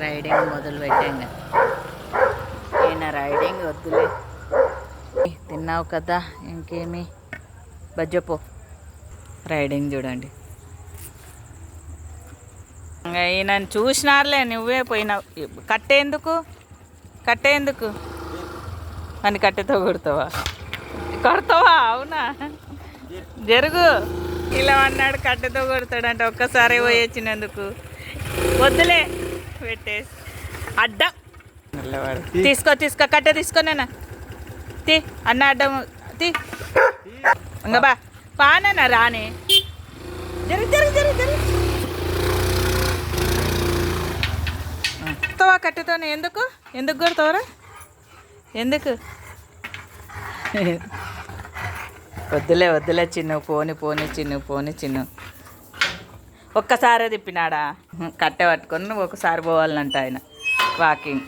Riding మొదలు పెట్టాంగా. ఈయన riding వద్దులే, తిన్నావు కదా ఇంకేమి బజ్జపో. రైడింగ్ చూడండి. ఇంకా ఈయన చూసినారులే, నువ్వే పోయినావు. కట్టేందుకు అని కట్టెతో కొడతావా? అవునా, జరుగు. ఇలా అన్నాడు, కట్టెతో కొడతాడంట. ఒక్కసారి పోయొచ్చినందుకు. వద్దులే, పెట్టేసి అడ్డం. తీసుకో కట్టె తీసుకోనేనా, తీ అన్న అడ్డం తీ. ఇంకా బానేనా రాని. జరుగు కొడతావా కట్టెతోనే? ఎందుకు కొడతావరా? ఎందుకు? వద్దులే చిన్ను, పోని. ఒక్కసారే తిప్పినాడా? కట్టె పట్టుకొని నువ్వు ఒకసారి పోవాలంట ఆయన వాకింగ్.